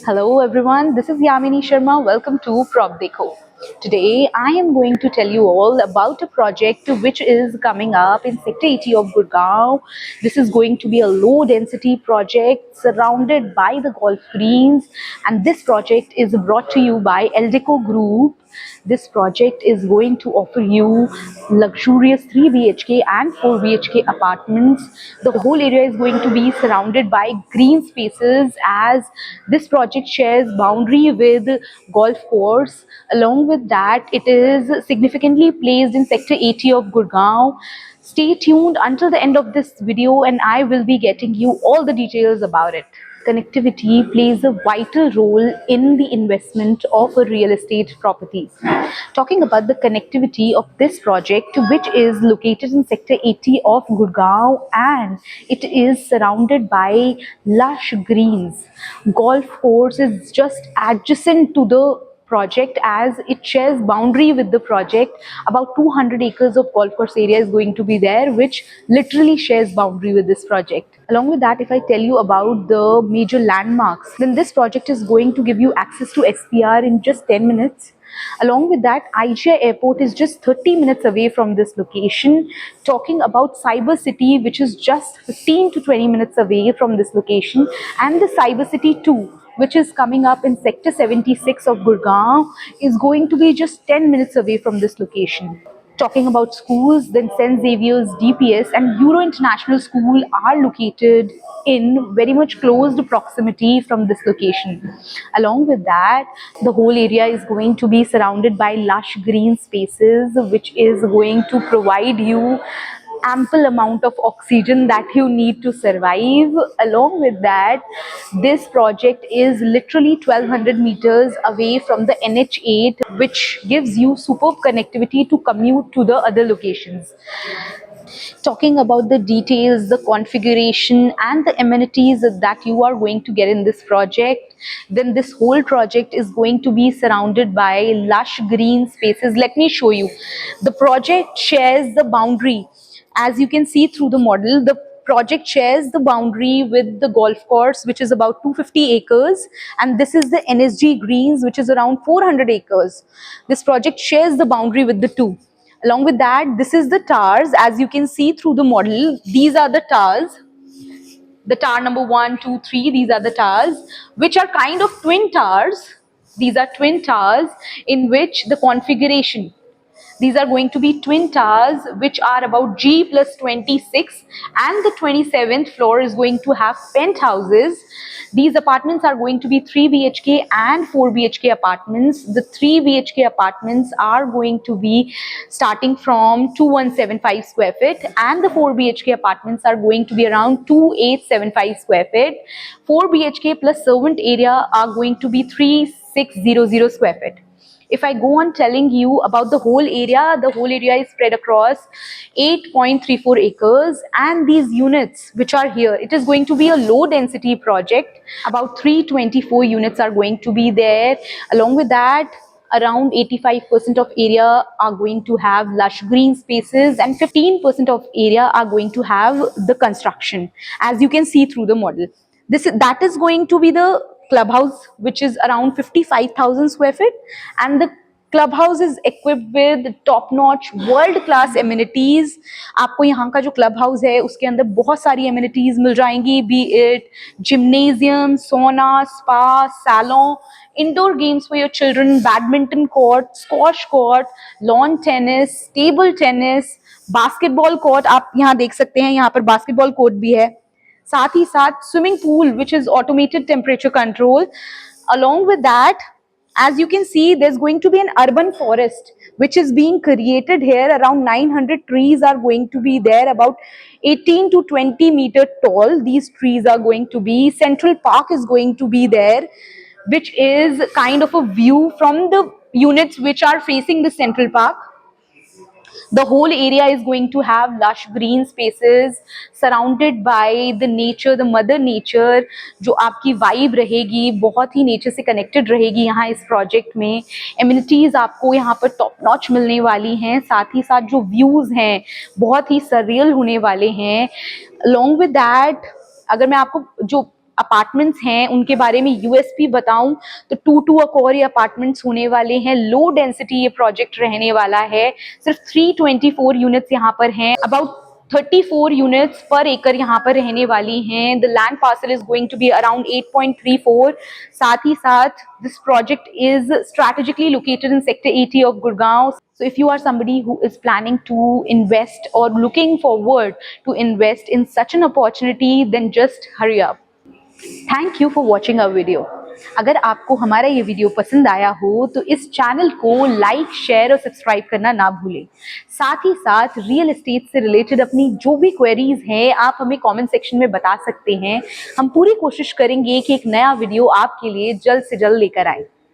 Hello everyone, this is Yamini Sharma. Welcome to Prop Dekho. Today I am going to tell you all about a project which is coming up in Sector 80 of Gurgaon. This is going to be a low density project surrounded by the golf greens, and this project is brought to you by Eldeco Group. This project is going to offer you luxurious 3 BHK and 4 BHK apartments. The whole area is going to be surrounded by green spaces, as this project shares boundary with golf course. Along with that, it is significantly placed in Sector 80 of Gurgaon. Stay tuned until the end of this video and I will be getting you all the details about it. Connectivity plays a vital role in the investment of a real estate properties. Talking about the connectivity of this project, which is located in Sector 80 of Gurgaon, and it is surrounded by lush greens. Golf course is just adjacent to the project, as it shares boundary with the project. About 200 acres of golf course area is going to be there, which literally shares boundary with this project. Along with that, if I tell you about the major landmarks, then this project is going to give you access to SPR in just 10 minutes. Along with that, IGI Airport is just 30 minutes away from this location. Talking about Cyber City, which is just 15 to 20 minutes away from this location, and the Cyber City 2, which is coming up in Sector 76 of Gurgaon, is going to be just 10 minutes away from this location. Talking about schools, then St. Xavier's, DPS and Euro International School are located in very much closed proximity from this location. Along with that, the whole area is going to be surrounded by lush green spaces, which is going to provide you ample amount of oxygen that you need to survive. Along with that, this project is literally 1200 meters away from the NH8, which gives you superb connectivity to commute to the other locations. Talking about the details, the configuration and the amenities that you are going to get in this project, then this whole project is going to be surrounded by lush green spaces. Let me show you. The project shares the boundary. As you can see through the model, the project shares the boundary with the golf course, which is about 250 acres, and this is the NSG Greens, which is around 400 acres. This project shares the boundary with the two. Along with that, this is the towers. As you can see through the model, these are the towers. The tower number 1, 2, 3, these are the towers, which are kind of twin towers. These are twin towers in which the configuration, these are going to be twin towers which are about G plus 26, and the 27th floor is going to have penthouses. These apartments are going to be 3 BHK and 4 BHK apartments. The 3 BHK apartments are going to be starting from 2175 square feet, and the 4 BHK apartments are going to be around 2875 square feet. 4 BHK plus servant area are going to be 3600 square feet. If I go on telling you about the whole area is spread across 8.34 acres, and these units which are here, it is going to be a low density project. About 324 units are going to be there. Along with that, around 85% of area are going to have lush green spaces, and 15% of area are going to have the construction, as you can see through the model. That is going to be the clubhouse, which is around 55,000 square feet, and the clubhouse is equipped with top notch world class amenities. आपको यहाँ का जो club house है उसके अंदर बहुत सारी amenities मिल जाएंगी, be it gymnasium, sauna, spa, salon, indoor games for your children, badminton court, squash court, lawn tennis, table tennis, basketball court. आप यहाँ देख सकते हैं, यहाँ पर basketball court भी है. साथ ही साथ swimming pool which is automated temperature control. Along with that, as you can see, there's going to be an urban forest which is being created here. Around 900 trees are going to be there, about 18 to 20 meter tall. These trees are going to be. Central Park is going to be there, which is kind of a view from the units which are facing the Central Park. The whole area is going to have lush green spaces surrounded by the nature, the mother nature. जो आपकी vibe रहेगी, बहुत ही nature से connected रहेगी यहाँ इस project में. Amenities आपको यहाँ पर top notch मिलने वाली हैं, साथ ही साथ जो views हैं बहुत ही surreal होने वाले हैं. Along with that, अगर मैं आपको जो अपार्टमेंट्स हैं उनके बारे में यूएसपी बताऊं तो 2 अकोर ये अपार्टमेंट्स होने वाले हैं। लो डेंसिटी ये प्रोजेक्ट रहने वाला है। सिर्फ 324 यूनिट्स यहाँ पर हैं। अबाउट 34 यूनिट्स पर एकड़ यहाँ पर रहने वाली हैं। The land parcel is going to be around 8.34। साथ ही साथ this project is strategically located in sector 80 of Gurgaon. So if you are somebody who is planning to invest or looking forward to invest in such an opportunity, then just hurry up. Thank you for watching our video. अगर आपको हमारा ये video पसंद आया हो तो इस channel को लाइक, शेयर और सब्सक्राइब करना ना भूलें। साथ ही साथ रियल एस्टेट से रिलेटेड अपनी जो भी क्वेरीज हैं आप हमें कमेंट सेक्शन में बता सकते हैं। हम पूरी कोशिश करेंगे कि एक नया वीडियो आपके लिए जल्द से जल्द लेकर आए।